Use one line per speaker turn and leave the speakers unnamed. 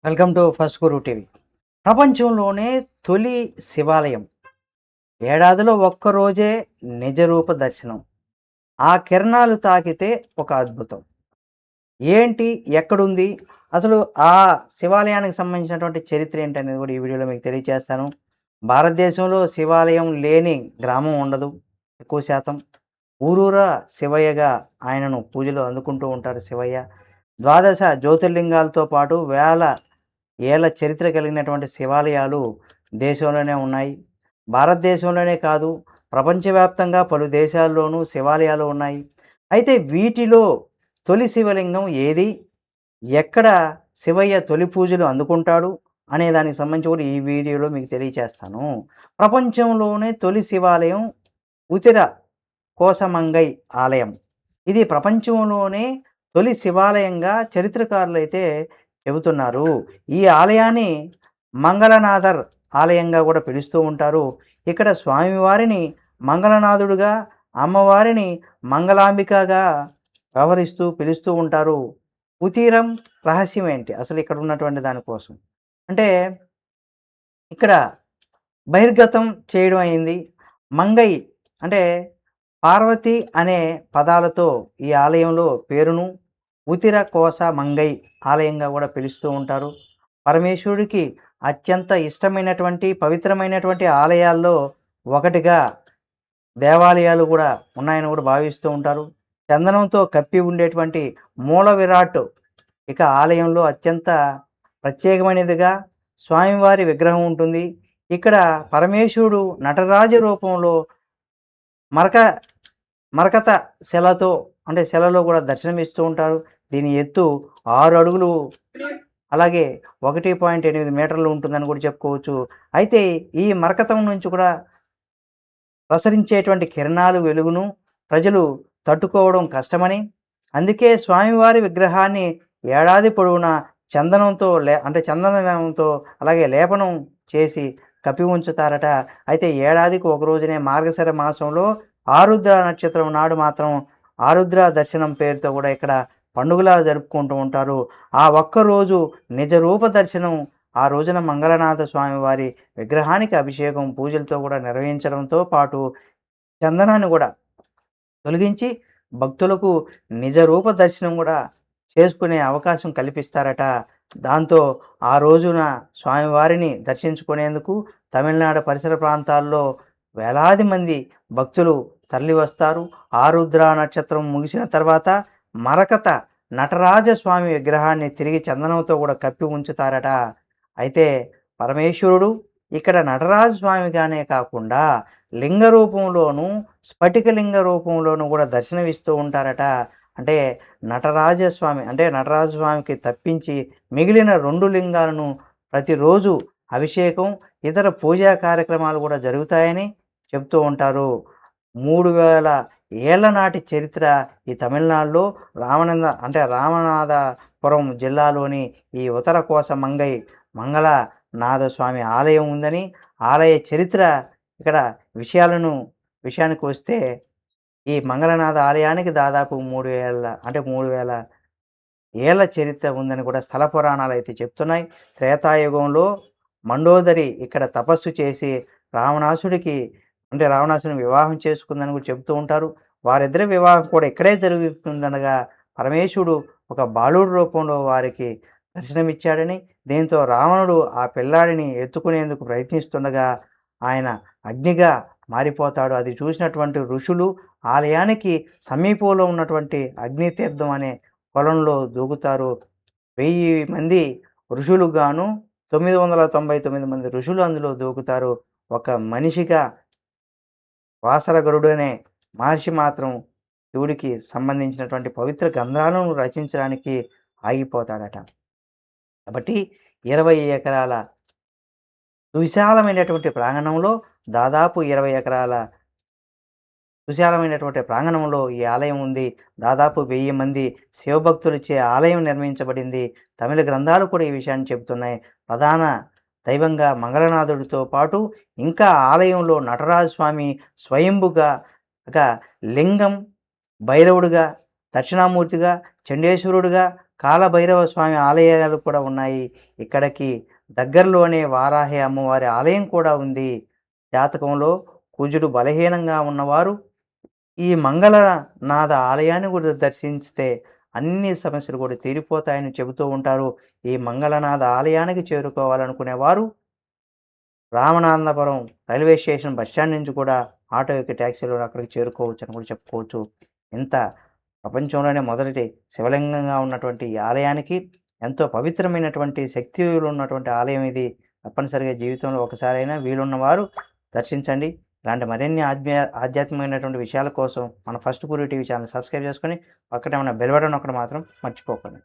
Welcome to first Guru TV. ప్రపంచంలోనే తొలి శివాలయం. ఏడాదిలో ఒక్కరోజే నిజరూప దర్శనం. ఆ కిరణాలు తాకితే ఒక అద్భుతం. ఏంటి? ఎక్కడుంది? అసలు ఆ శివాలయానికి సంబంధించినటువంటి చరిత్ర ఏంటనేది కూడా ఈ వీడియోలో మీకు తెలియజేస్తాను. భారతదేశంలో శివాలయం లేని గ్రామం ఉండదు ఎక్కువ శాతం. ఊరూరా శివయ్యగా ఆయనను పూజలు అందుకుంటూ ఉంటారు శివయ్య. ద్వాదశ జ్యోతిర్లింగాలతో పాటు వేల ఏళ్ల చరిత్ర కలిగినటువంటి శివాలయాలు దేశంలోనే ఉన్నాయి. భారతదేశంలోనే కాదు, ప్రపంచవ్యాప్తంగా పలు దేశాల్లోనూ శివాలయాలు ఉన్నాయి. అయితే వీటిలో తొలి శివలింగం ఏది? ఎక్కడ శివయ్య తొలి పూజలు అందుకుంటాడు? అనే దానికి సంబంధించి కూడా ఈ వీడియోలో మీకు తెలియచేస్తాను. ప్రపంచంలోనే తొలి శివాలయం ఉతిర కోసమంగై ఆలయం. ఇది ప్రపంచంలోనే తొలి శివాలయంగా చరిత్రకారులైతే చెబుతున్నారు. ఈ ఆలయాన్ని మంగళనాథర్ ఆలయంగా కూడా పిలుస్తూ ఉంటారు. ఇక్కడ స్వామివారిని మంగళనాథుడుగా, అమ్మవారిని మంగళాంబికగా వ్యవహరిస్తూ పిలుస్తూ ఉంటారు. ఉతీరం రహస్యం ఏంటి? అసలు ఇక్కడ ఉన్నటువంటి దానికోసం. అంటే ఇక్కడ బహిర్గతం చేయడం అయింది. మంగై అంటే పార్వతి అనే పదాలతో ఈ ఆలయంలో పేరును ఉతిర కోస మంగై ఆలయంగా కూడా పిలుస్తూ ఉంటారు. పరమేశ్వరుడికి అత్యంత ఇష్టమైనటువంటి పవిత్రమైనటువంటి ఆలయాల్లో ఒకటిగా దేవాలయాలు కూడా ఉన్నాయని కూడా భావిస్తూ ఉంటారు. చందనంతో కప్పి ఉండేటువంటి మూల విరాట్ ఇక ఆలయంలో అత్యంత ప్రత్యేకమైనదిగా స్వామివారి విగ్రహం ఉంటుంది. ఇక్కడ పరమేశ్వరుడు నటరాజ రూపంలో మరక మరకత శిలతో అంటే శిలలో కూడా దర్శనమిస్తూ ఉంటారు. దీని ఎత్తు 6 అడుగులు అలాగే 1.8 మీటర్లు ఉంటుందని కూడా చెప్పుకోవచ్చు. అయితే ఈ మరకతం నుంచి కూడా ప్రసరించేటువంటి కిరణాలు వెలుగును ప్రజలు తట్టుకోవడం కష్టమని, అందుకే స్వామివారి విగ్రహాన్ని ఏడాది పొడవునా చందనంతో అంటే చందనంతో అలాగే లేపనం చేసి కప్పి ఉంచుతారట. అయితే ఏడాదికి ఒక రోజునే మార్గశిర మాసంలో ఆరుద్ర నక్షత్రం నాడు మాత్రం ఆరుద్ర దర్శనం పేరుతో కూడా ఇక్కడ పండుగలా జరుపుకుంటూ ఉంటారు. ఆ ఒక్కరోజు నిజ రూప దర్శనం ఆ రోజున మంగళనాథ స్వామి వారి విగ్రహానికి అభిషేకం పూజలతో కూడా నిర్వహించడంతో పాటు చందనాన్ని కూడా తొలగించి భక్తులకు నిజ రూప దర్శనం కూడా చేసుకునే అవకాశం కల్పిస్తారట. దాంతో ఆ రోజున స్వామివారిని దర్శించుకునేందుకు తమిళనాడు పరిసర ప్రాంతాల్లో వేలాది మంది భక్తులు తరలివస్తారు. ఆరుద్ర నక్షత్రం ముగిసిన తర్వాత మరకత నటరాజస్వామి విగ్రహాన్ని తిరిగి చందనంతో కూడా కప్పి ఉంచుతారట. అయితే పరమేశ్వరుడు ఇక్కడ నటరాజస్వామిగానే కాకుండా లింగ రూపంలోనూ స్ఫటికలింగ రూపంలోనూ కూడా దర్శనమిస్తూ ఉంటారట. అంటే నటరాజస్వామి అంటే నటరాజస్వామికి తప్పించి మిగిలిన 2 లింగాలను ప్రతిరోజు అభిషేకం, ఇతర పూజా కార్యక్రమాలు కూడా జరుగుతాయని చెప్తూ ఉంటారు. 3000 ఏళ్ల నాటి చరిత్ర ఈ తమిళనాడులో రామనాథపురం జిల్లాలోని ఈ ఉత్తర కోసమంగై మంగళనాథస్వామి ఆలయం ఉందని, ఆలయ చరిత్ర ఇక్కడ విషయానికి వస్తే ఈ మంగళనాథ ఆలయానికి దాదాపు 3000 ఏళ్ల చరిత్ర ఉందని కూడా స్థల పురాణాలు అయితే చెప్తున్నాయి. త్రేతాయుగంలో మండోదరి ఇక్కడ తపస్సు చేసి రావణాసుడికి రావణాసుని వివాహం చేసుకుందని కూడా చెబుతూ ఉంటారు. వారిద్దరి వివాహం కూడా ఇక్కడే జరుగుతుందనగా పరమేశ్వరుడు ఒక బాలుడి రూపంలో వారికి దర్శనమిచ్చాడని, దీంతో రావణుడు ఆ పిల్లాడిని ఎత్తుకునేందుకు ప్రయత్నిస్తుండగా ఆయన అగ్నిగా మారిపోతాడు. అది చూసినటువంటి ఋషులు ఆలయానికి సమీపంలో ఉన్నటువంటి అగ్నితీర్థం అనే కొలంలో దూకుతారు. 1000 మంది ఋషులు గాను 999 మంది ఋషులు అందులో దూకుతారు. ఒక మనిషిగా వాసరగరుడు అనే మహర్షి మాత్రం శివుడికి సంబంధించినటువంటి పవిత్ర గ్రంథాలను రచించడానికి ఆగిపోతాడట. కాబట్టి 20 ఎకరాల సువిశాలమైనటువంటి ప్రాంగణంలో దాదాపు 20 ఎకరాల విశాలమైనటువంటి ప్రాంగణంలో ఈ ఆలయం ఉంది. దాదాపు 1000 మంది శివభక్తులచే ఆలయం నిర్మించబడింది. తమిళ గ్రంథాలు కూడా ఈ విషయాన్ని చెబుతున్నాయి. ప్రధాన దైవంగా మంగళనాథుడితో పాటు ఇంకా ఆలయంలో నటరాజస్వామి స్వయంభుగా ఒక లింగం, భైరవుడిగా, దక్షిణామూర్తిగా, చండేశ్వరుడిగా, కాలభైరవ స్వామి ఆలయాలు కూడా ఉన్నాయి. ఇక్కడికి దగ్గరలోనే వారాహి అమ్మవారి ఆలయం కూడా ఉంది. జాతకంలో కుజుడు బలహీనంగా ఉన్నవారు ఈ మంగళనాథ ఆలయాన్ని కూడా దర్శించితే అన్ని సమస్యలు కూడా తీరిపోతాయని చెబుతూ ఉంటారు. ఈ మంగళనాథ ఆలయానికి చేరుకోవాలనుకునేవారు Ramanathapuram railway station bus stand నుంచి కూడా ఆటో ఎక్కి టాక్సీలో అక్కడికి చేరుకోవచ్చని కూడా చెప్పుకోవచ్చు. ఇంత ప్రపంచంలోనే మొదటి శివలింగంగా ఉన్నటువంటి ఈ ఆలయానికి ఎంతో పవిత్రమైనటువంటి శక్తులు ఉన్నటువంటి ఆలయం ఇది. తప్పనిసరిగా జీవితంలో ఒకసారైనా వీలున్నవారు దర్శించండి. ఇలాంటి మరిన్ని ఆధ్యాత్మికమైనటువంటి విషయాల కోసం మన first puri TV channel subscribe చేసుకొని పక్కనే ఉన్న బెల్ బటన్ నొక్కడం మాత్రం మర్చిపోకండి.